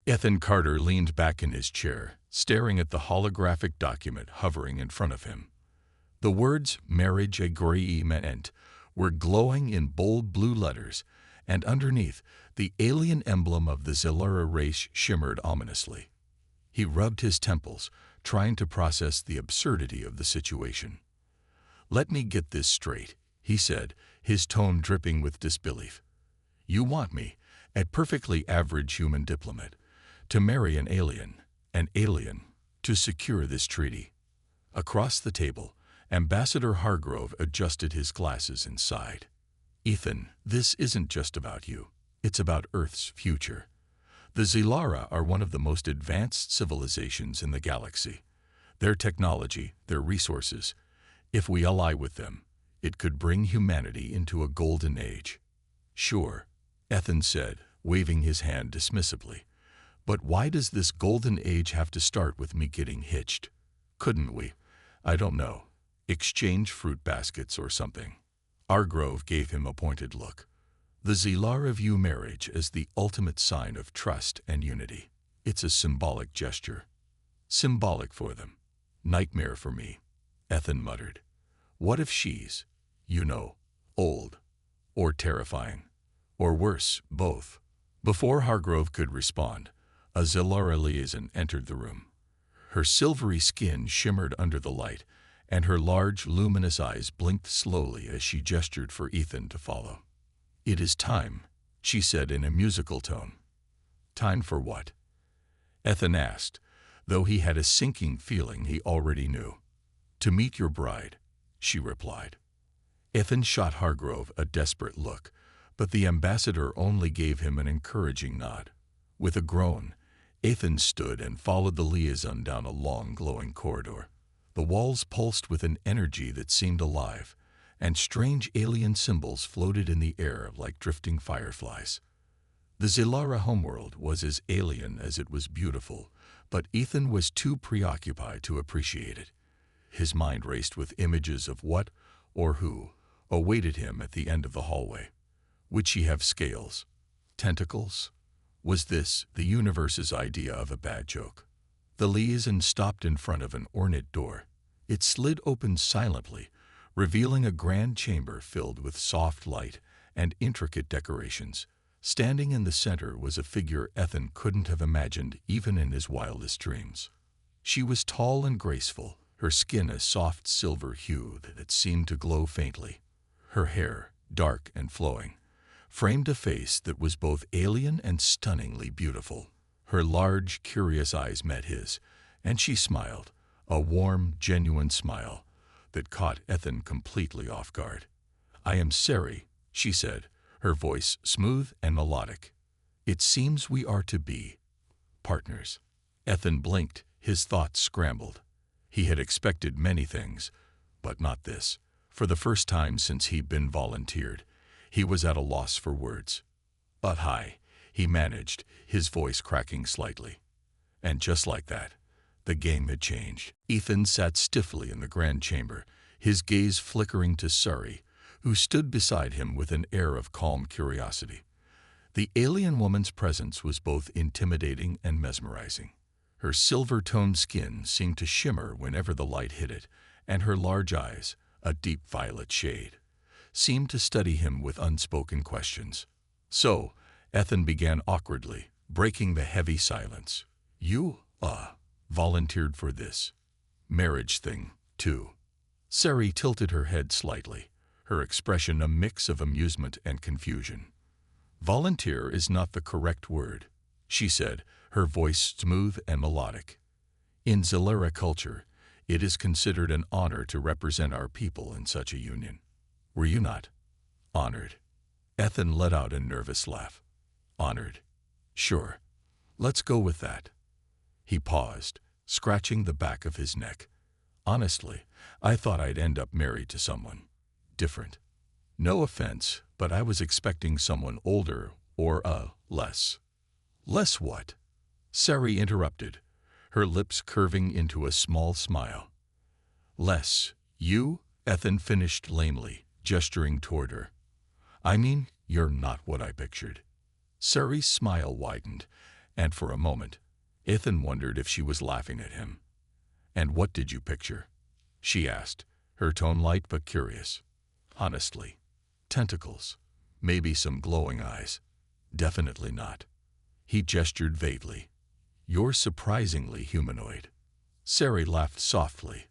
Ethan Carter leaned back in his chair, staring at the holographic document hovering in front of him. The words "marriage agreement" were glowing in bold blue letters, and underneath, the alien emblem of the Zillara race shimmered ominously. He rubbed his temples, trying to process the absurdity of the situation. "Let me get this straight," he said, his tone dripping with disbelief. "You want me, a perfectly average human diplomat, to marry an alien, to secure this treaty." Across the table, Ambassador Hargrove adjusted his glasses and sighed. "Ethan, this isn't just about you. It's about Earth's future. The Zillara are one of the most advanced civilizations in the galaxy. Their technology, their resources, if we ally with them, it could bring humanity into a golden age." "Sure," Ethan said, waving his hand dismissively. "But why does this golden age have to start with me getting hitched? Couldn't we, I don't know, exchange fruit baskets or something?" Hargrove gave him a pointed look. "The Zillara view marriage as the ultimate sign of trust and unity. It's a symbolic gesture." "Symbolic for them. Nightmare for me," Ethan muttered. "What if she's, old, or terrifying, or worse, both?" Before Hargrove could respond, a Zillara liaison entered the room. Her silvery skin shimmered under the light, and her large, luminous eyes blinked slowly as she gestured for Ethan to follow. "It is time," she said in a musical tone. "Time for what?" Ethan asked, though he had a sinking feeling he already knew. "To meet your bride," she replied. Ethan shot Hargrove a desperate look, but the ambassador only gave him an encouraging nod. With a groan, Ethan stood and followed the liaison down a long, glowing corridor. The walls pulsed with an energy that seemed alive, and strange alien symbols floated in the air like drifting fireflies. The Zillara homeworld was as alien as it was beautiful, but Ethan was too preoccupied to appreciate it. His mind raced with images of what, or who, awaited him at the end of the hallway. Would she have scales? Tentacles? Was this the universe's idea of a bad joke? The liaison stopped in front of an ornate door. It slid open silently, revealing a grand chamber filled with soft light and intricate decorations. Standing in the center was a figure Ethan couldn't have imagined even in his wildest dreams. She was tall and graceful, her skin a soft silver hue that seemed to glow faintly. Her hair, dark and flowing, framed a face that was both alien and stunningly beautiful. Her large, curious eyes met his, and she smiled, a warm, genuine smile that caught Ethan completely off guard. "I am Sari," she said, her voice smooth and melodic. "It seems we are to be partners." Ethan blinked, his thoughts scrambled. He had expected many things, but not this. For the first time since he'd been volunteered, he was at a loss for words. "But hi," he managed, his voice cracking slightly. And just like that, the game had changed. Ethan sat stiffly in the grand chamber, his gaze flickering to Sari, who stood beside him with an air of calm curiosity. The alien woman's presence was both intimidating and mesmerizing. Her silver-toned skin seemed to shimmer whenever the light hit it, and her large eyes, a deep violet shade, seemed to study him with unspoken questions. "So," Ethan began awkwardly, breaking the heavy silence, "you, volunteered for this marriage thing, too?" Sari tilted her head slightly, her expression a mix of amusement and confusion. "Volunteer is not the correct word," she said, her voice smooth and melodic. "In Zillara culture, it is considered an honor to represent our people in such a union. Were you not honored?" Ethan let out a nervous laugh. "Honored? Sure. Let's go with that." He paused, scratching the back of his neck. "Honestly, I thought I'd end up married to someone different. No offense, but I was expecting someone older or, less." "Less what?" Sari interrupted, her lips curving into a small smile. "Less you," Ethan finished lamely, gesturing toward her. "I mean, you're not what I pictured." Sari's smile widened, And for a moment, Ethan wondered if she was laughing at him. "And what did you picture?" she asked, her tone light but curious. "Honestly, tentacles, maybe some glowing eyes. Definitely not." He gestured vaguely. "You're surprisingly humanoid." Sari laughed softly,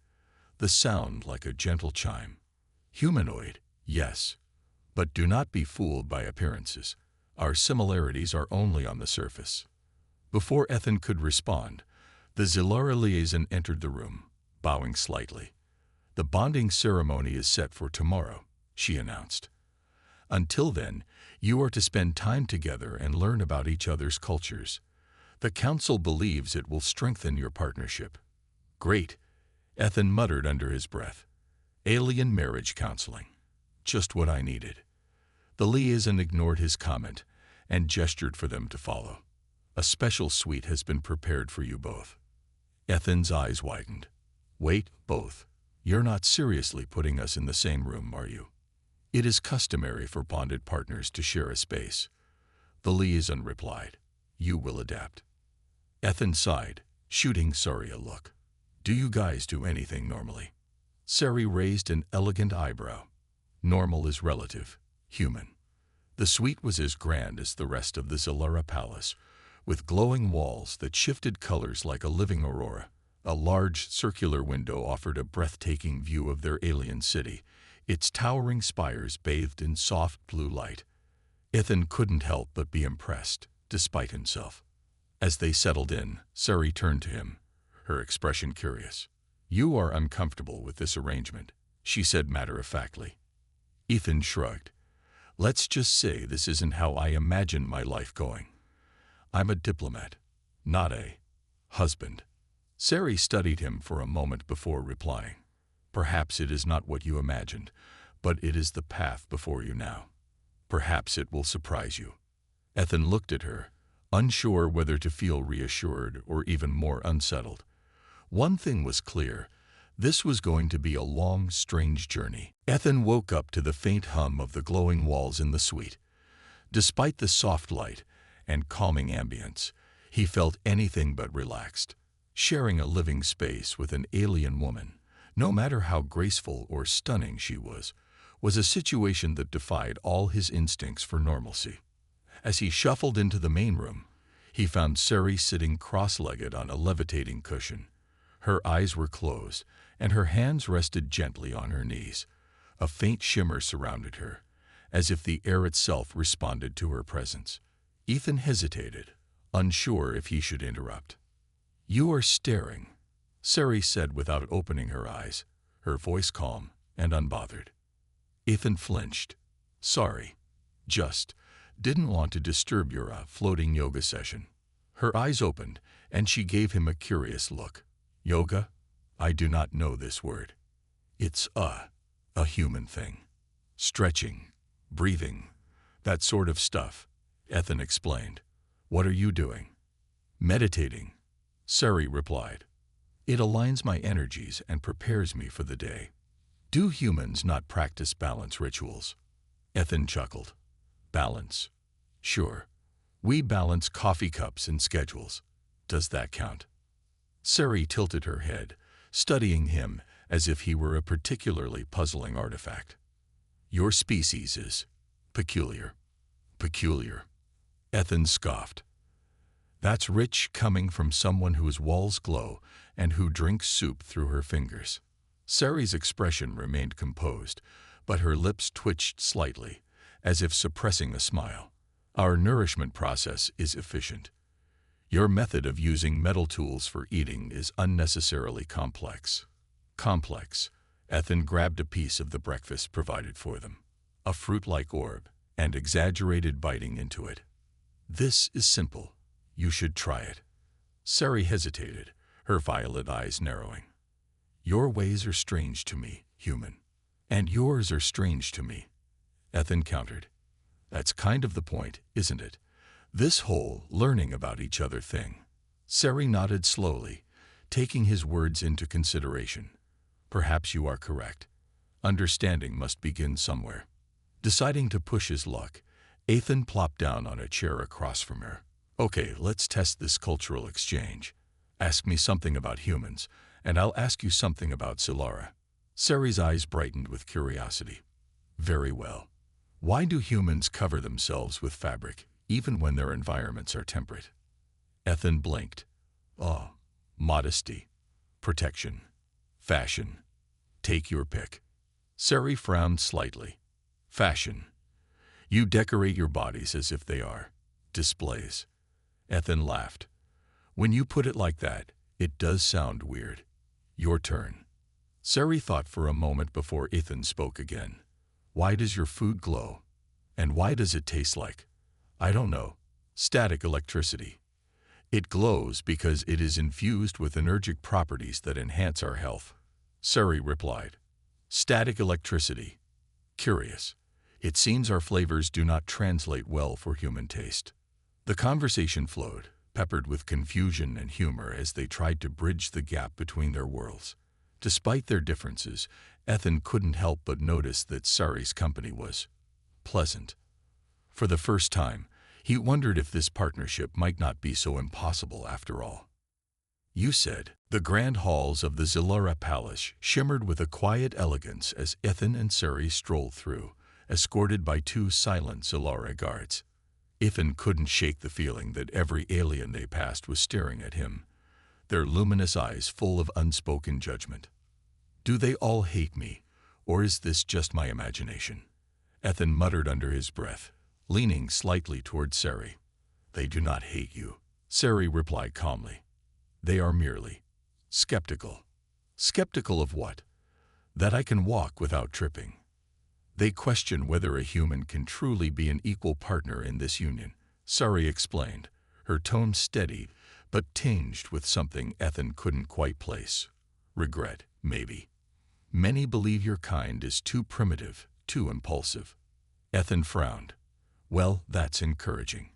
the sound like a gentle chime. "Humanoid, yes. But do not be fooled by appearances. Our similarities are only on the surface." Before Ethan could respond, the Zilara liaison entered the room, bowing slightly. "The bonding ceremony is set for tomorrow," she announced. "Until then, you are to spend time together and learn about each other's cultures. The Council believes it will strengthen your partnership." "Great," Ethan muttered under his breath. "Alien marriage counseling. Just what I needed." The liaison ignored his comment and gestured for them to follow. "A special suite has been prepared for you both." Ethan's eyes widened. "Wait, both? You're not seriously putting us in the same room, are you?" "It is customary for bonded partners to share a space," the liaison replied. "You will adapt." Ethan sighed, shooting Sari a look. "Do you guys do anything normally?" Sari raised an elegant eyebrow. "Normal is relative. Human." The suite was as grand as the rest of the Zilara palace, with glowing walls that shifted colors like a living aurora. A large circular window offered a breathtaking view of their alien city, its towering spires bathed in soft blue light. Ethan couldn't help but be impressed, despite himself. As they settled in, Sari turned to him, her expression curious. "You are uncomfortable with this arrangement," she said matter-of-factly. Ethan shrugged. "Let's just say this isn't how I imagined my life going. I'm a diplomat, not a husband." Sari studied him for a moment before replying. "Perhaps it is not what you imagined, but it is the path before you now. Perhaps it will surprise you." Ethan looked at her, unsure whether to feel reassured or even more unsettled. One thing was clear. This was going to be a long, strange journey. Ethan woke up to the faint hum of the glowing walls in the suite. Despite the soft light and calming ambience, he felt anything but relaxed. Sharing a living space with an alien woman, no matter how graceful or stunning she was a situation that defied all his instincts for normalcy. As he shuffled into the main room, he found Sari sitting cross-legged on a levitating cushion. Her eyes were closed, and her hands rested gently on her knees. A faint shimmer surrounded her, as if the air itself responded to her presence. Ethan hesitated, unsure if he should interrupt. "You are staring," Sari said without opening her eyes, her voice calm and unbothered. Ethan flinched. "Sorry. Just didn't want to disturb your floating yoga session." Her eyes opened, and she gave him a curious look. "Yoga? I do not know this word." "It's a human thing. Stretching, breathing, that sort of stuff," Ethan explained. "What are you doing?" "Meditating," Sari replied. "It aligns my energies and prepares me for the day." "Do humans not practice balance rituals?" Ethan chuckled. "Balance? Sure. We balance coffee cups and schedules. Does that count?" Sari tilted her head, studying him as if he were a particularly puzzling artifact. "Your species is peculiar." "Peculiar," Ethan scoffed. "That's rich coming from someone whose walls glow and who drinks soup through her fingers." Sari's expression remained composed, but her lips twitched slightly, as if suppressing a smile. "Our nourishment process is efficient. Your method of using metal tools for eating is unnecessarily complex." "Complex." Ethan grabbed a piece of the breakfast provided for them, a fruit-like orb, and exaggerated biting into it. "This is simple. You should try it." Sari hesitated, her violet eyes narrowing. "Your ways are strange to me, human." "And yours are strange to me," Ethan countered. "That's kind of the point, isn't it? This whole learning about each other thing." Sari nodded slowly, taking his words into consideration. "Perhaps you are correct. Understanding must begin somewhere." Deciding to push his luck, Ethan plopped down on a chair across from her. Okay, let's test this cultural exchange. Ask me something about humans, and I'll ask you something about Solara. Ceri's eyes brightened with curiosity. Very well. Why do humans cover themselves with fabric, even when their environments are temperate? Ethan blinked. Oh, modesty, protection, fashion. Take your pick. Ceri frowned slightly. Fashion. You decorate your bodies as if they are displays. Ethan laughed. When you put it like that, it does sound weird. Your turn. Ceri thought for a moment before Ethan spoke again. Why does your food glow? And why does it taste like? I don't know. Static electricity. It glows because it is infused with energetic properties that enhance our health. Ceri replied. Static electricity. Curious. It seems our flavors do not translate well for human taste. The conversation flowed, peppered with confusion and humor as they tried to bridge the gap between their worlds. Despite their differences, Ethan couldn't help but notice that Ceri's company was pleasant. For the first time, he wondered if this partnership might not be so impossible after all. You said. The grand halls of the Solara Palace shimmered with a quiet elegance as Ethan and Ceri strolled through, escorted by two silent Solara guards. Ethan couldn't shake the feeling that every alien they passed was staring at him, their luminous eyes full of unspoken judgment. Do they all hate me, or is this just my imagination? Ethan muttered under his breath, leaning slightly toward Ceri. They do not hate you, Ceri replied calmly. They are merely skeptical. Skeptical of what? That I can walk without tripping. They question whether a human can truly be an equal partner in this union, Ceri explained, her tone steady but tinged with something Ethan couldn't quite place. Regret, maybe. Many believe your kind is too primitive, too impulsive. Ethan frowned. Well, that's encouraging.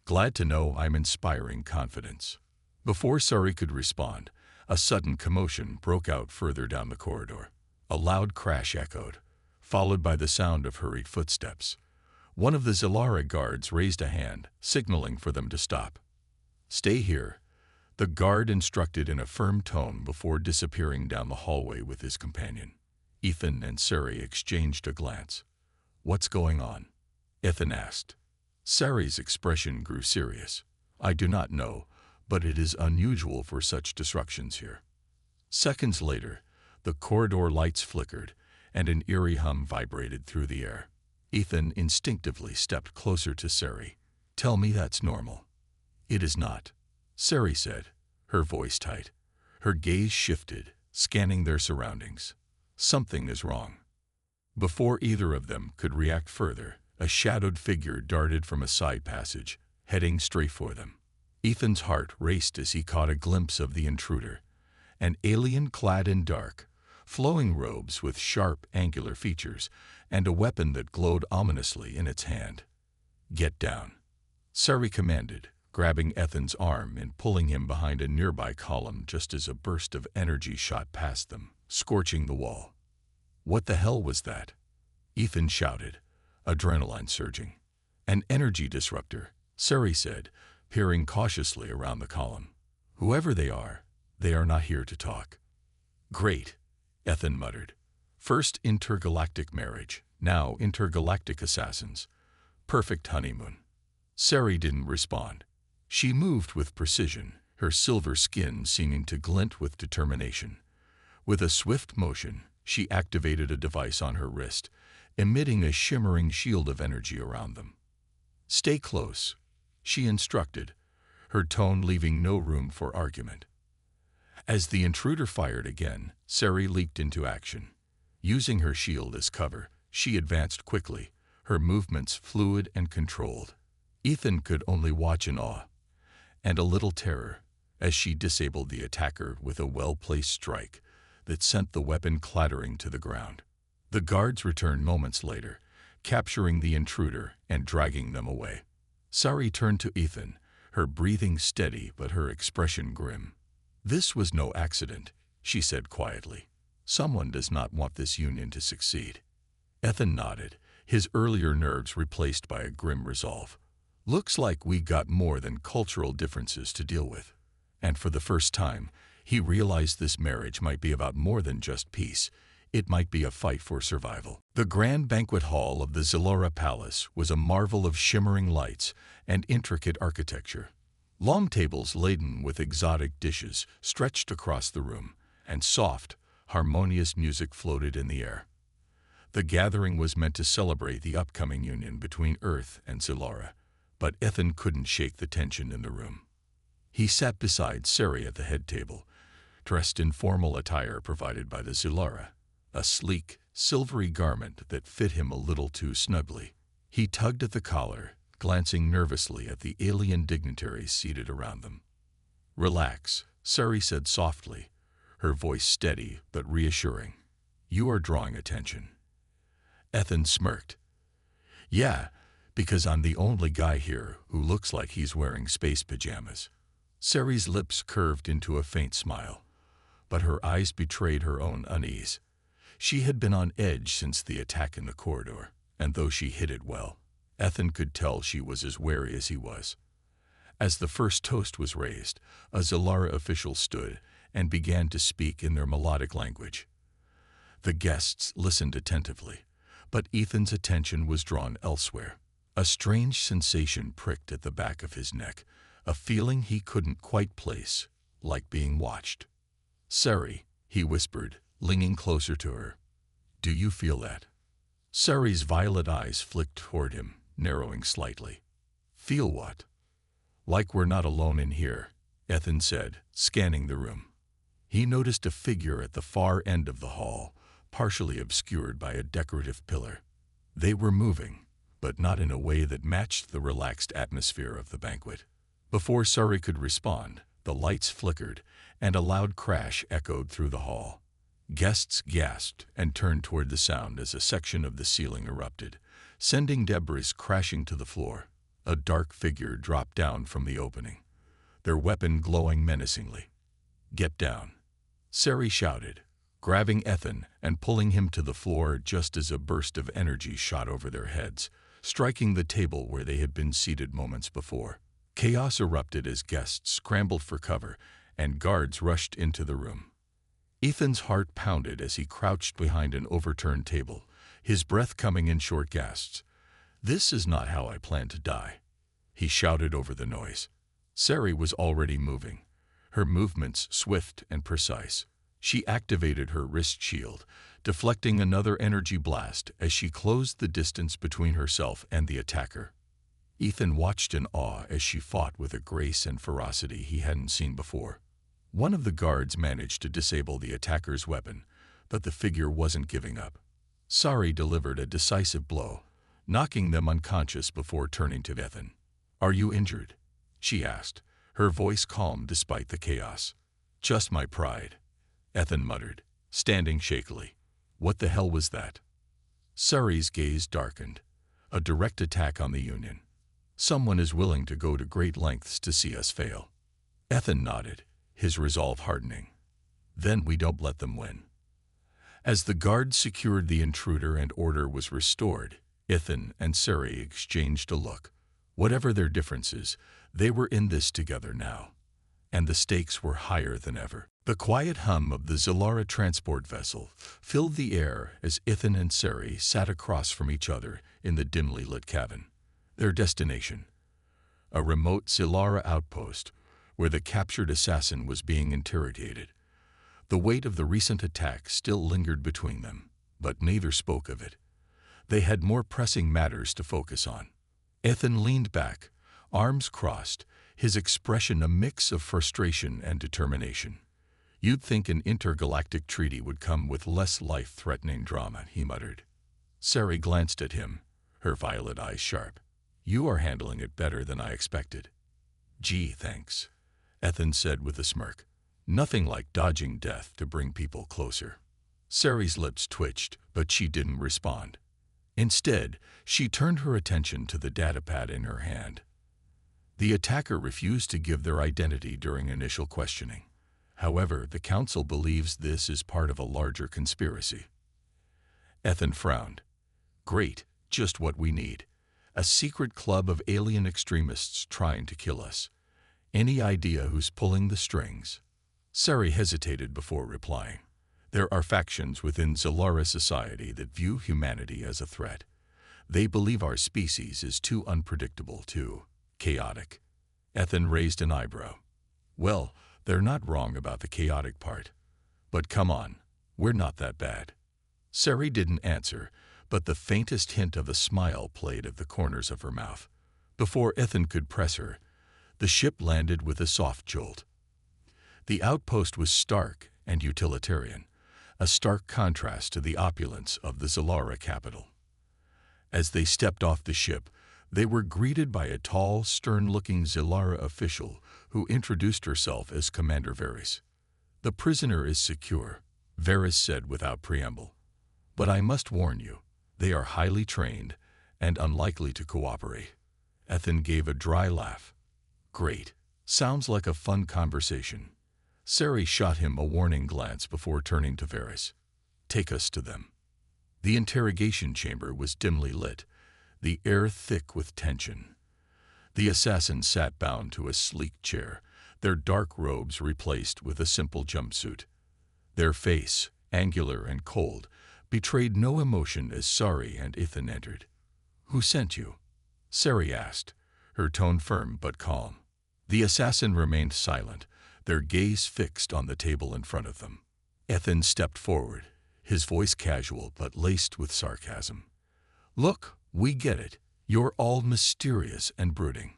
Glad to know I'm inspiring confidence. Before Ceri could respond, a sudden commotion broke out further down the corridor. A loud crash echoed, followed by the sound of hurried footsteps. One of the Solara guards raised a hand, signaling for them to stop. Stay here, the guard instructed in a firm tone before disappearing down the hallway with his companion. Ethan and Ceri exchanged a glance. What's going on? Ethan asked. Ceri's expression grew serious. I do not know, but it is unusual for such disruptions here. Seconds later, the corridor lights flickered, and an eerie hum vibrated through the air. Ethan instinctively stepped closer to Ceri. Tell me that's normal. It is not, Ceri said, her voice tight. Her gaze shifted, scanning their surroundings. Something is wrong. Before either of them could react further, a shadowed figure darted from a side passage, heading straight for them. Ethan's heart raced as he caught a glimpse of the intruder, an alien clad in dark, flowing robes with sharp, angular features, and a weapon that glowed ominously in its hand. Get down, Ceri commanded, grabbing Ethan's arm and pulling him behind a nearby column just as a burst of energy shot past them, scorching the wall. What the hell was that? Ethan shouted, adrenaline surging. An energy disruptor, Ceri said, peering cautiously around the column. Whoever they are not here to talk. Great, Ethan muttered. First intergalactic marriage, now intergalactic assassins. Perfect honeymoon. Ceri didn't respond. She moved with precision, her silver skin seeming to glint with determination. With a swift motion, she activated a device on her wrist, emitting a shimmering shield of energy around them. Stay close, she instructed, her tone leaving no room for argument. As the intruder fired again, Ceri leaped into action. Using her shield as cover, she advanced quickly, her movements fluid and controlled. Ethan could only watch in awe, and a little terror, as she disabled the attacker with a well-placed strike that sent the weapon clattering to the ground. The guards returned moments later, capturing the intruder and dragging them away. Ceri turned to Ethan, her breathing steady but her expression grim. This was no accident, she said quietly. Someone does not want this union to succeed. Ethan nodded, his earlier nerves replaced by a grim resolve. Looks like we got more than cultural differences to deal with. And for the first time, he realized this marriage might be about more than just peace. It might be a fight for survival. The grand banquet hall of the Zalora Palace was a marvel of shimmering lights and intricate architecture. Long tables laden with exotic dishes stretched across the room, and soft, harmonious music floated in the air. The gathering was meant to celebrate the upcoming union between Earth and Zalora, but Ethan couldn't shake the tension in the room. He sat beside Sari at the head table, dressed in formal attire provided by the Zalora, a sleek, silvery garment that fit him a little too snugly. He tugged at the collar, glancing nervously at the alien dignitaries seated around them. "Relax," Sari said softly, her voice steady but reassuring. "You are drawing attention." Ethan smirked. "Yeah, because I'm the only guy here who looks like he's wearing space pajamas." Sari's lips curved into a faint smile, but her eyes betrayed her own unease. She had been on edge since the attack in the corridor, and though she hid it well, Ethan could tell she was as wary as he was. As the first toast was raised, a Zalora official stood and began to speak in their melodic language. The guests listened attentively, but Ethan's attention was drawn elsewhere. A strange sensation pricked at the back of his neck, a feeling he couldn't quite place, like being watched. "Sari," he whispered, leaning closer to her. "Do you feel that?" Sari's violet eyes flicked toward him, narrowing slightly. "Feel what?" "Like we're not alone in here," Ethan said, scanning the room. He noticed a figure at the far end of the hall, partially obscured by a decorative pillar. They were moving, but not in a way that matched the relaxed atmosphere of the banquet. Before Sari could respond, the lights flickered, and a loud crash echoed through the hall. Guests gasped and turned toward the sound as a section of the ceiling erupted, sending debris crashing to the floor. A dark figure dropped down from the opening, their weapon glowing menacingly. "Get down," Sari shouted, grabbing Ethan and pulling him to the floor just as a burst of energy shot over their heads, striking the table where they had been seated moments before. Chaos erupted as guests scrambled for cover and guards rushed into the room. Ethan's heart pounded as he crouched behind an overturned table, his breath coming in short gasps. "This is not how I plan to die," he shouted over the noise. Sari was already moving, her movements swift and precise. She activated her wrist shield, deflecting another energy blast as she closed the distance between herself and the attacker. Ethan watched in awe as she fought with a grace and ferocity he hadn't seen before. One of the guards managed to disable the attacker's weapon, but the figure wasn't giving up. Sari delivered a decisive blow, knocking them unconscious before turning to Ethan. "Are you injured?" she asked, her voice calm despite the chaos. "Just my pride," Ethan muttered, standing shakily. "What the hell was that?" Sari's gaze darkened. "A direct attack on the Union. Someone is willing to go to great lengths to see us fail." Ethan nodded, his resolve hardening. "Then we don't let them win." As the guards secured the intruder and order was restored, Ethan and Sari exchanged a look. Whatever their differences, they were in this together now, and the stakes were higher than ever. The quiet hum of the Zalora transport vessel filled the air as Ethan and Sari sat across from each other in the dimly lit cabin. Their destination, a remote Zalora outpost where the captured assassin was being interrogated. The weight of the recent attack still lingered between them, but neither spoke of it. They had more pressing matters to focus on. Ethan leaned back, arms crossed, his expression a mix of frustration and determination. "You'd think an intergalactic treaty would come with less life-threatening drama," he muttered. Sari glanced at him, her violet eyes sharp. "You are handling it better than I expected." "Gee, thanks," Ethan said with a smirk. "Nothing like dodging death to bring people closer." Sari's lips twitched, but she didn't respond. Instead, she turned her attention to the datapad in her hand. The attacker refused to give their identity during initial questioning. However, the Council believes this is part of a larger conspiracy. Ethan frowned. "Great, just what we need." A secret club of alien extremists trying to kill us. Any idea who's pulling the strings? Sari hesitated before replying. There are factions within Zilara society that view humanity as a threat. They believe our species is too unpredictable, too chaotic. Ethan raised an eyebrow. Well, they're not wrong about the chaotic part. But come on, we're not that bad. Sari didn't answer, but the faintest hint of a smile played at the corners of her mouth. Before Ethan could press her, the ship landed with a soft jolt. The outpost was stark and utilitarian, a stark contrast to the opulence of the Zilara capital. As they stepped off the ship, they were greeted by a tall, stern-looking Zilara official who introduced herself as Commander Varys. The prisoner is secure, Varys said without preamble. But I must warn you, they are highly trained and unlikely to cooperate. Ethan gave a dry laugh. Great. Sounds like a fun conversation. Sari shot him a warning glance before turning to Varys. Take us to them. The interrogation chamber was dimly lit, the air thick with tension. The assassins sat bound to a sleek chair, their dark robes replaced with a simple jumpsuit. Their face, angular and cold, betrayed no emotion as Sari and Ethan entered. Who sent you? Sari asked, her tone firm but calm. The assassin remained silent, their gaze fixed on the table in front of them. Ethan stepped forward, his voice casual but laced with sarcasm. Look, we get it. You're all mysterious and brooding.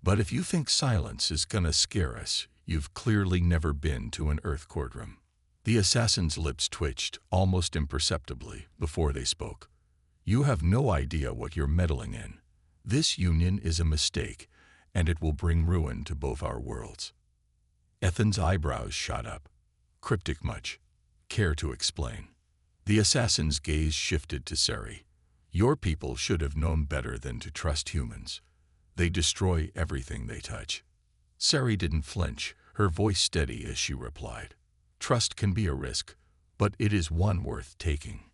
But if you think silence is gonna scare us, you've clearly never been to an Earth courtroom. The assassin's lips twitched, almost imperceptibly, before they spoke. You have no idea what you're meddling in. This union is a mistake, and it will bring ruin to both our worlds. Ethan's eyebrows shot up. Cryptic much. Care to explain? The assassin's gaze shifted to Sari. Your people should have known better than to trust humans. They destroy everything they touch. Sari didn't flinch, her voice steady as she replied. Trust can be a risk, but it is one worth taking.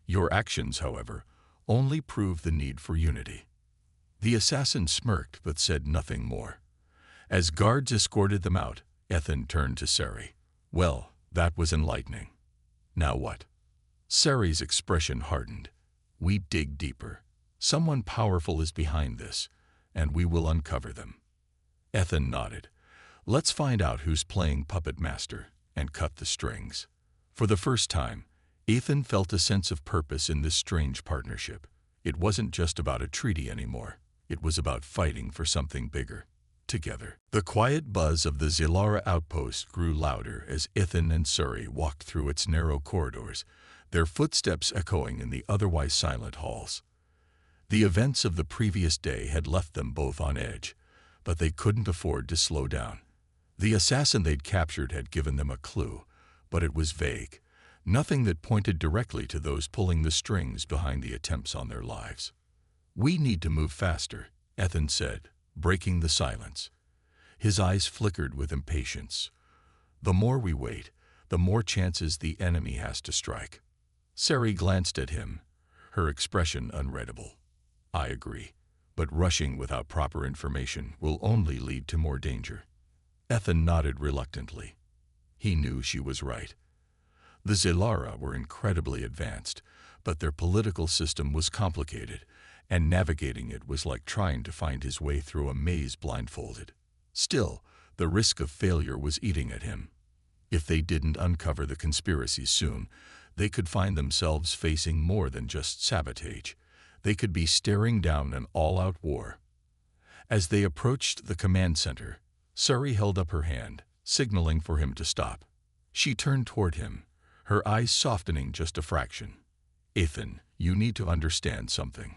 Your actions, however, only prove the need for unity. The assassin smirked but said nothing more. As guards escorted them out, Ethan turned to Sari. Well, that was enlightening. Now what? Sari's expression hardened. We dig deeper. Someone powerful is behind this, and we will uncover them. Ethan nodded. Let's find out who's playing puppet master and cut the strings. For the first time, Ethan felt a sense of purpose in this strange partnership. It wasn't just about a treaty anymore. It was about fighting for something bigger, together. The quiet buzz of the Zilara outpost grew louder as Ethan and Sari walked through its narrow corridors, their footsteps echoing in the otherwise silent halls. The events of the previous day had left them both on edge, but they couldn't afford to slow down. The assassin they'd captured had given them a clue, but it was vague, nothing that pointed directly to those pulling the strings behind the attempts on their lives. We need to move faster, Ethan said, breaking the silence. His eyes flickered with impatience. The more we wait, the more chances the enemy has to strike. Sari glanced at him, her expression unreadable. I agree, but rushing without proper information will only lead to more danger. Ethan nodded reluctantly. He knew she was right. The Zilara were incredibly advanced, but their political system was complicated, and navigating it was like trying to find his way through a maze blindfolded. Still, the risk of failure was eating at him. If they didn't uncover the conspiracy soon, they could find themselves facing more than just sabotage. They could be staring down an all-out war. As they approached the command center, Sari held up her hand, signaling for him to stop. She turned toward him, her eyes softening just a fraction. Ethan, you need to understand something,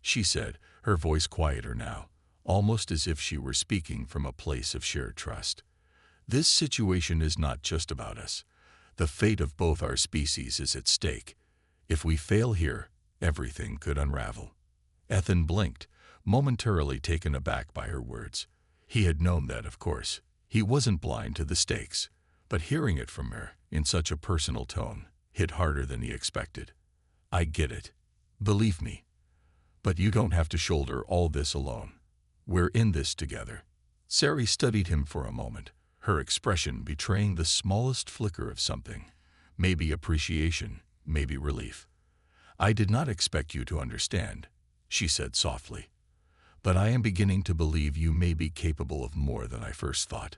she said, her voice quieter now, almost as if she were speaking from a place of shared trust. This situation is not just about us. The fate of both our species is at stake. If we fail here, everything could unravel. Ethan blinked, momentarily taken aback by her words. He had known that, of course. He wasn't blind to the stakes, but hearing it from her, in such a personal tone, hit harder than he expected. I get it. Believe me. But you don't have to shoulder all this alone. We're in this together. Sari studied him for a moment, her expression betraying the smallest flicker of something. Maybe appreciation, maybe relief. I did not expect you to understand, she said softly. But I am beginning to believe you may be capable of more than I first thought.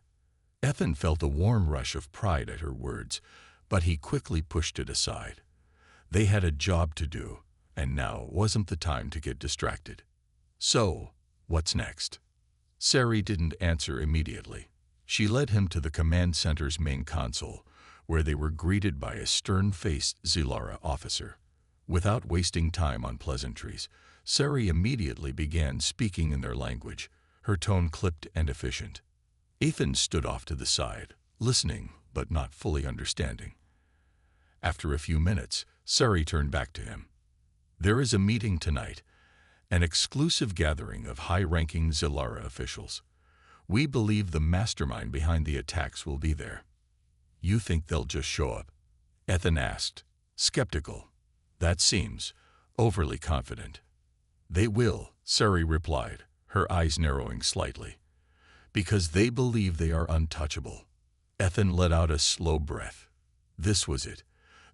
Ethan felt a warm rush of pride at her words, but he quickly pushed it aside. They had a job to do, and now wasn't the time to get distracted. So, what's next? Sari didn't answer immediately. She led him to the command center's main console, where they were greeted by a stern-faced Zilara officer. Without wasting time on pleasantries, Sari immediately began speaking in their language, her tone clipped and efficient. Ethan stood off to the side, listening but not fully understanding. After a few minutes, Sari turned back to him. There is a meeting tonight, an exclusive gathering of high-ranking Zilara officials. We believe the mastermind behind the attacks will be there. You think they'll just show up? Ethan asked, skeptical. That seems overly confident. They will, Sari replied, her eyes narrowing slightly. Because they believe they are untouchable. Ethan let out a slow breath. This was it.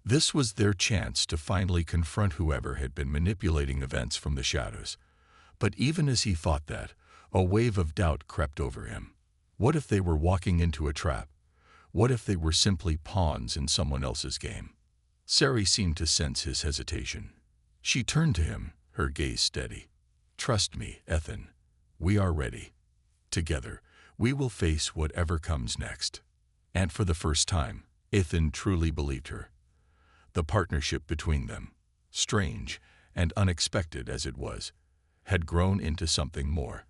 This was their chance to finally confront whoever had been manipulating events from the shadows. But even as he thought that, a wave of doubt crept over him. What if they were walking into a trap? What if they were simply pawns in someone else's game? Sari seemed to sense his hesitation. She turned to him, her gaze steady. Trust me, Ethan. We are ready. Together, we will face whatever comes next. And for the first time, Ethan truly believed her. The partnership between them, strange and unexpected as it was, had grown into something more.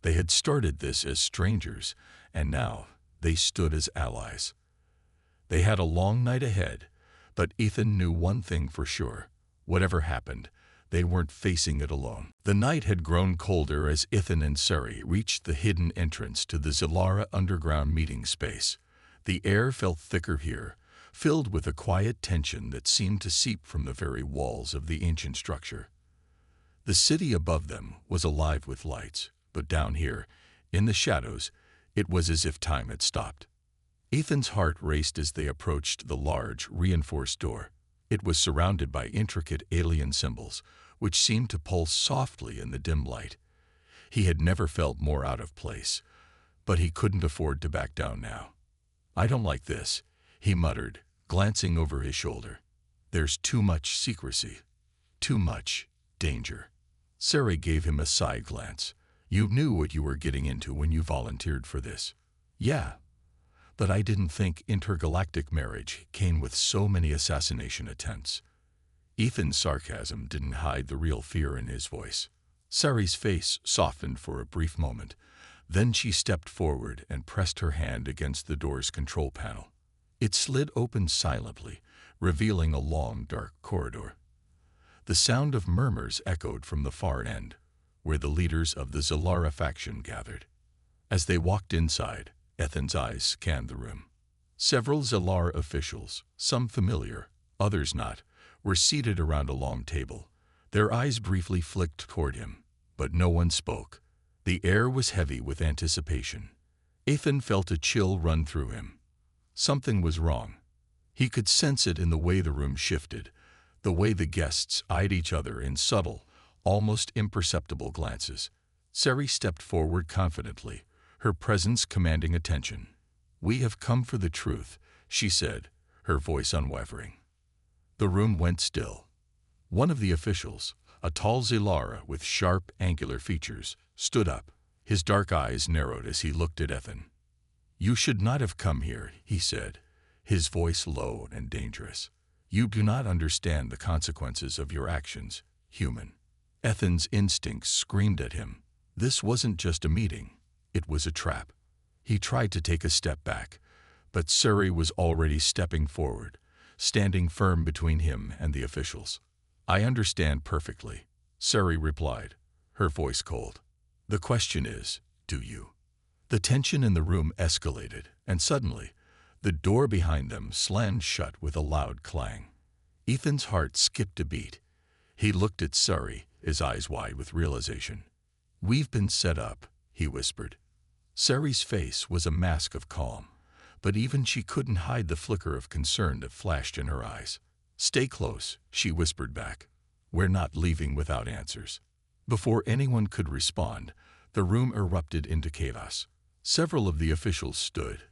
They had started this as strangers, and now they stood as allies. They had a long night ahead, but Ethan knew one thing for sure. Whatever happened, they weren't facing it alone. The night had grown colder as Ethan and Sari reached the hidden entrance to the Zilara underground meeting space. The air felt thicker here, filled with a quiet tension that seemed to seep from the very walls of the ancient structure. The city above them was alive with lights, but down here, in the shadows, it was as if time had stopped. Ethan's heart raced as they approached the large, reinforced door. It was surrounded by intricate alien symbols, which seemed to pulse softly in the dim light. He had never felt more out of place, but he couldn't afford to back down now. I don't like this, he muttered, glancing over his shoulder. There's too much secrecy, too much danger. Sari gave him a side glance. You knew what you were getting into when you volunteered for this. Yeah, but I didn't think intergalactic marriage came with so many assassination attempts. Ethan's sarcasm didn't hide the real fear in his voice. Sari's face softened for a brief moment. Then she stepped forward and pressed her hand against the door's control panel. It slid open silently, revealing a long, dark corridor. The sound of murmurs echoed from the far end, where the leaders of the Zilara faction gathered. As they walked inside, Ethan's eyes scanned the room. Several Zilara officials, some familiar, others not, were seated around a long table. Their eyes briefly flicked toward him, but no one spoke. The air was heavy with anticipation. Ethan felt a chill run through him. Something was wrong. He could sense it in the way the room shifted, the way the guests eyed each other in subtle, almost imperceptible glances. Sari stepped forward confidently, her presence commanding attention. We have come for the truth, she said, her voice unwavering. The room went still. One of the officials, a tall Zilara with sharp, angular features, stood up. His dark eyes narrowed as he looked at Ethan. You should not have come here, he said, his voice low and dangerous. You do not understand the consequences of your actions, human. Ethan's instincts screamed at him. This wasn't just a meeting. It was a trap. He tried to take a step back, but Sari was already stepping forward, standing firm between him and the officials. I understand perfectly, Sari replied, her voice cold. The question is, do you? The tension in the room escalated, and suddenly, the door behind them slammed shut with a loud clang. Ethan's heart skipped a beat. He looked at Sari, his eyes wide with realization. "We've been set up," he whispered. Ceri's face was a mask of calm, but even she couldn't hide the flicker of concern that flashed in her eyes. "Stay close," she whispered back. "We're not leaving without answers." Before anyone could respond, the room erupted into chaos. Several of the officials stood,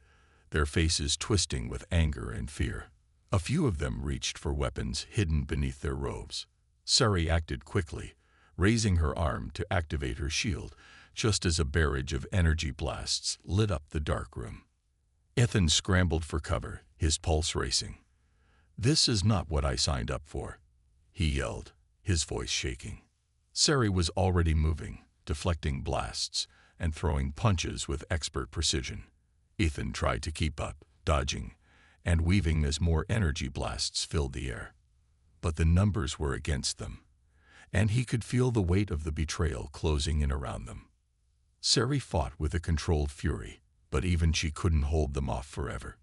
their faces twisting with anger and fear. A few of them reached for weapons hidden beneath their robes. Ceri acted quickly, raising her arm to activate her shield, just as a barrage of energy blasts lit up the dark room. Ethan scrambled for cover, his pulse racing. "This is not what I signed up for," he yelled, his voice shaking. Ceri was already moving, deflecting blasts and throwing punches with expert precision. Ethan tried to keep up, dodging and weaving as more energy blasts filled the air. But the numbers were against them, and he could feel the weight of the betrayal closing in around them. Ceri fought with a controlled fury, but even she couldn't hold them off forever.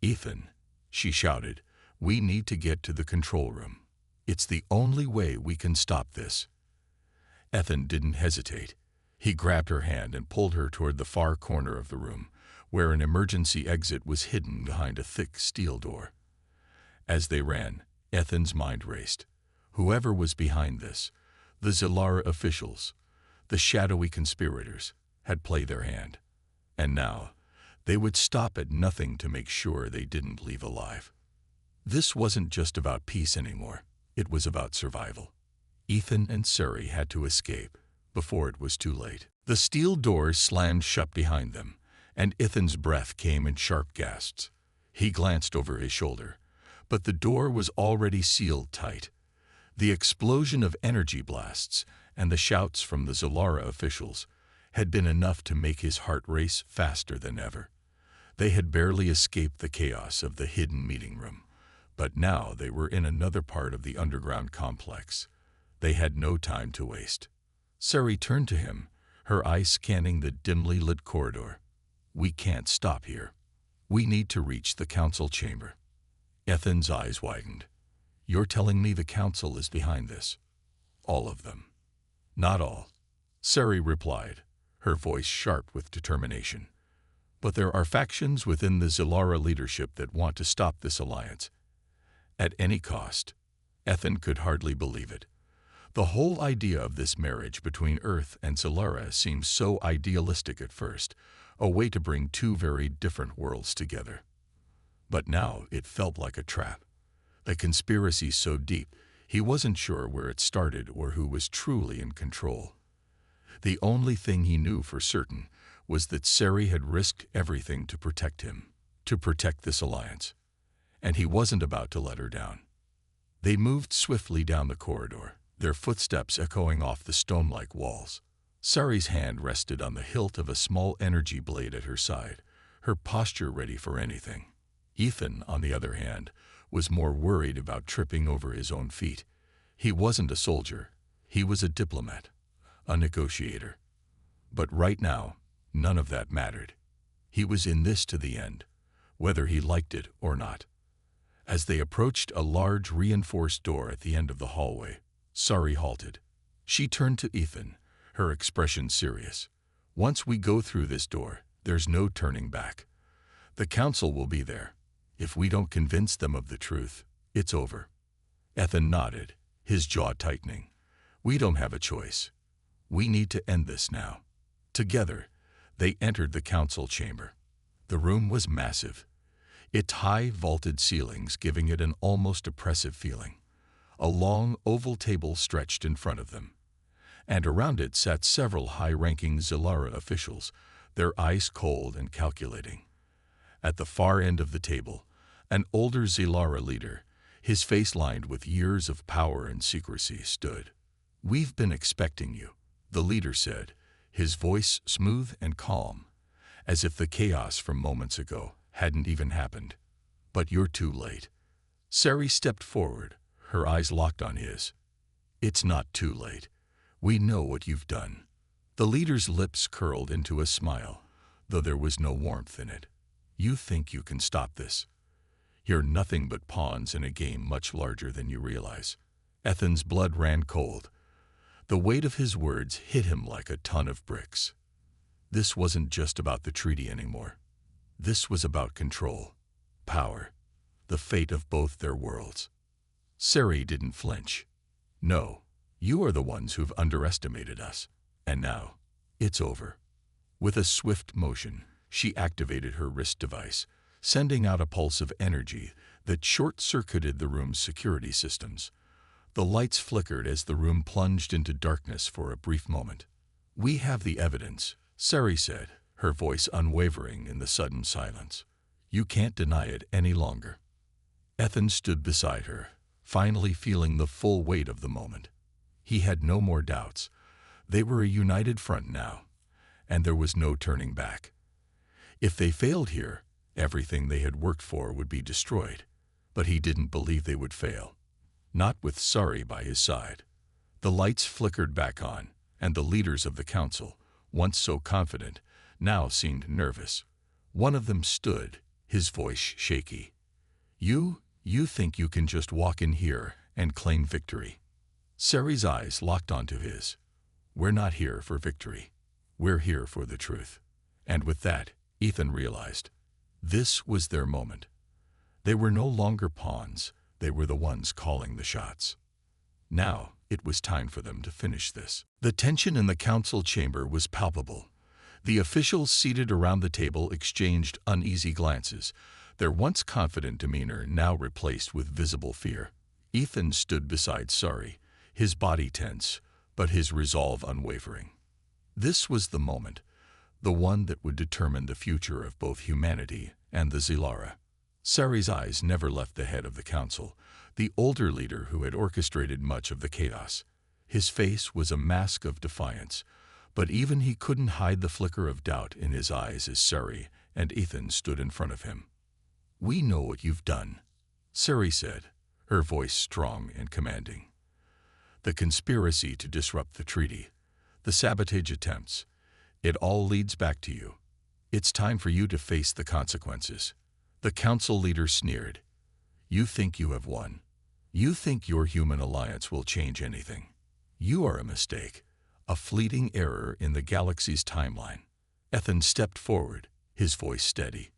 "Ethan," she shouted, "we need to get to the control room. It's the only way we can stop this." Ethan didn't hesitate. He grabbed her hand and pulled her toward the far corner of the room, where an emergency exit was hidden behind a thick steel door. As they ran, Ethan's mind raced. Whoever was behind this, the Zilara officials, the shadowy conspirators, had played their hand. And now, they would stop at nothing to make sure they didn't leave alive. This wasn't just about peace anymore. It was about survival. Ethan and Ceri had to escape before it was too late. The steel doors slammed shut behind them, and Ethan's breath came in sharp gasps. He glanced over his shoulder, but the door was already sealed tight. The explosion of energy blasts and the shouts from the Zilara officials had been enough to make his heart race faster than ever. They had barely escaped the chaos of the hidden meeting room, but now they were in another part of the underground complex. They had no time to waste. Ceri turned to him, her eyes scanning the dimly lit corridor. "We can't stop here. We need to reach the council chamber." Ethan's eyes widened. "You're telling me the council is behind this?" "All of them." "Not all," Ceri replied, her voice sharp with determination. "But there are factions within the Zilara leadership that want to stop this alliance. At any cost." Ethan could hardly believe it. The whole idea of this marriage between Earth and Zilara seemed so idealistic at first, a way to bring two very different worlds together. But now it felt like a trap. A conspiracy so deep, he wasn't sure where it started or who was truly in control. The only thing he knew for certain was that Ceri had risked everything to protect him, to protect this alliance, and he wasn't about to let her down. They moved swiftly down the corridor, their footsteps echoing off the stone-like walls. Ceri's hand rested on the hilt of a small energy blade at her side, her posture ready for anything. Ethan, on the other hand, was more worried about tripping over his own feet. He wasn't a soldier. He was a diplomat, a negotiator. But right now, none of that mattered. He was in this to the end, whether he liked it or not. As they approached a large reinforced door at the end of the hallway, Ceri halted. She turned to Ethan, her expression serious. "Once we go through this door, there's no turning back. The council will be there. If we don't convince them of the truth, it's over." Ethan nodded, his jaw tightening. "We don't have a choice. We need to end this now." Together, they entered the council chamber. The room was massive, its high vaulted ceilings giving it an almost oppressive feeling. A long oval table stretched in front of them, and around it sat several high-ranking Zilara officials, their eyes cold and calculating. At the far end of the table, an older Zilara leader, his face lined with years of power and secrecy, stood. "We've been expecting you," the leader said, his voice smooth and calm, as if the chaos from moments ago hadn't even happened. "But you're too late." Ceri stepped forward, her eyes locked on his. "It's not too late. We know what you've done." The leader's lips curled into a smile, though there was no warmth in it. "You think you can stop this? You're nothing but pawns in a game much larger than you realize." Ethan's blood ran cold. The weight of his words hit him like a ton of bricks. This wasn't just about the treaty anymore. This was about control, power, the fate of both their worlds. Sari didn't flinch. No, you are the ones who've underestimated us. And now, it's over. With a swift motion, she activated her wrist device, sending out a pulse of energy that short-circuited the room's security systems. The lights flickered as the room plunged into darkness for a brief moment. "We have the evidence," Sari said, her voice unwavering in the sudden silence. "You can't deny it any longer." Ethan stood beside her, finally feeling the full weight of the moment. He had no more doubts. They were a united front now, and there was no turning back. If they failed here, everything they had worked for would be destroyed. But he didn't believe they would fail. Not with Sari by his side. The lights flickered back on, and the leaders of the council, once so confident, now seemed nervous. One of them stood, his voice shaky. You think you can just walk in here and claim victory?" Sari's eyes locked onto his. "We're not here for victory. We're here for the truth." And with that, Ethan realized. This was their moment. They were no longer pawns. They were the ones calling the shots. Now, it was time for them to finish this. The tension in the council chamber was palpable. The officials seated around the table exchanged uneasy glances, their once confident demeanor now replaced with visible fear. Ethan stood beside Sari, his body tense, but his resolve unwavering. This was the moment, the one that would determine the future of both humanity and the Zilara. Sari's eyes never left the head of the council, the older leader who had orchestrated much of the chaos. His face was a mask of defiance, but even he couldn't hide the flicker of doubt in his eyes as Sari and Ethan stood in front of him. "We know what you've done," Sari said, her voice strong and commanding. "The conspiracy to disrupt the treaty, the sabotage attempts, it all leads back to you. It's time for you to face the consequences." The council leader sneered. "You think you have won. You think your human alliance will change anything. You are a mistake, a fleeting error in the galaxy's timeline." Ethan stepped forward, his voice steady.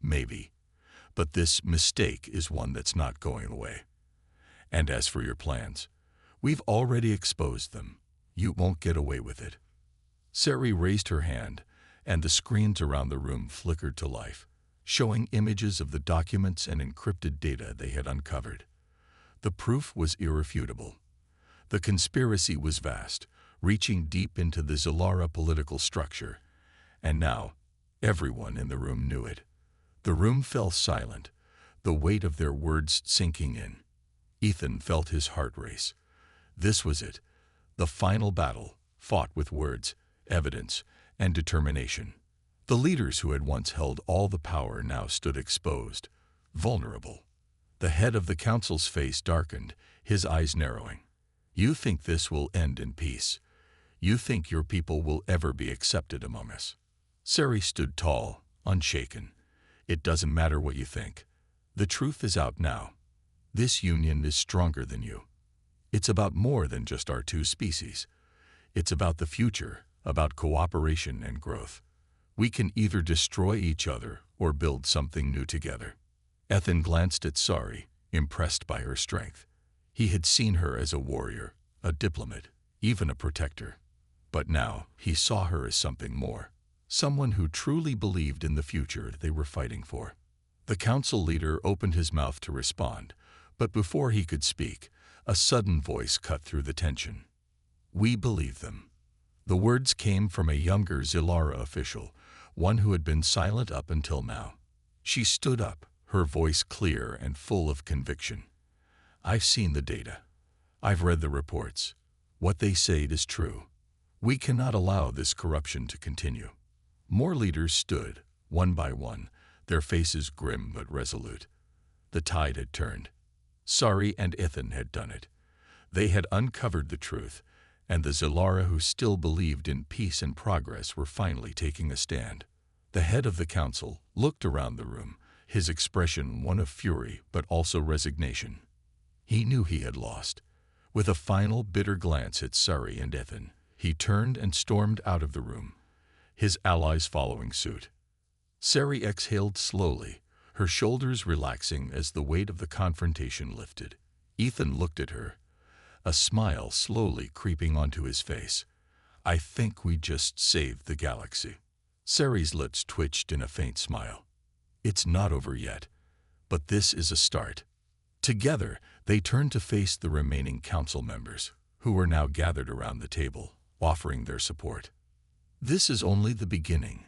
"Maybe, but this mistake is one that's not going away. And as for your plans, we've already exposed them. You won't get away with it." Sari raised her hand, and the screens around the room flickered to life, showing images of the documents and encrypted data they had uncovered. The proof was irrefutable. The conspiracy was vast, reaching deep into the Zilara political structure, and now everyone in the room knew it. The room fell silent, the weight of their words sinking in. Ethan felt his heart race. This was it, the final battle, fought with words, evidence, and determination. The leaders who had once held all the power now stood exposed, vulnerable. The head of the council's face darkened, his eyes narrowing. "You think this will end in peace? You think your people will ever be accepted among us?" Sari stood tall, unshaken. "It doesn't matter what you think. The truth is out now. This union is stronger than you. It's about more than just our two species. It's about the future, about cooperation and growth. We can either destroy each other or build something new together." Ethan glanced at Sari, impressed by her strength. He had seen her as a warrior, a diplomat, even a protector. But now he saw her as something more, someone who truly believed in the future they were fighting for. The council leader opened his mouth to respond, but before he could speak, a sudden voice cut through the tension. "We believe them." The words came from a younger Zilara official, one who had been silent up until now. She stood up, her voice clear and full of conviction. "I've seen the data. I've read the reports. What they say is true. We cannot allow this corruption to continue." More leaders stood, one by one, their faces grim but resolute. The tide had turned. Sari and Ethan had done it. They had uncovered the truth, and the Zilara who still believed in peace and progress were finally taking a stand. The head of the council looked around the room, his expression one of fury but also resignation. He knew he had lost. With a final bitter glance at Sari and Ethan, he turned and stormed out of the room, his allies following suit. Sari exhaled slowly, her shoulders relaxing as the weight of the confrontation lifted. Ethan looked at her, a smile slowly creeping onto his face. "I think we just saved the galaxy." Sari's lips twitched in a faint smile. "It's not over yet, but this is a start." Together, they turned to face the remaining council members, who were now gathered around the table, offering their support. "This is only the beginning,"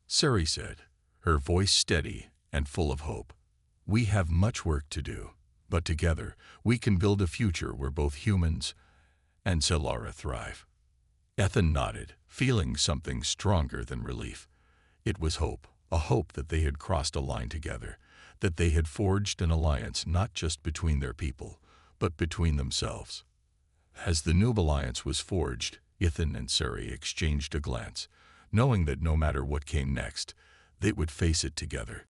Sari said, her voice steady and full of hope. "We have much work to do, but together we can build a future where both humans and Solara thrive." Ethan nodded, feeling something stronger than relief. It was hope, a hope that they had crossed a line together, that they had forged an alliance not just between their people, but between themselves. As the new alliance was forged, Ethan and Sari exchanged a glance, knowing that no matter what came next, they would face it together.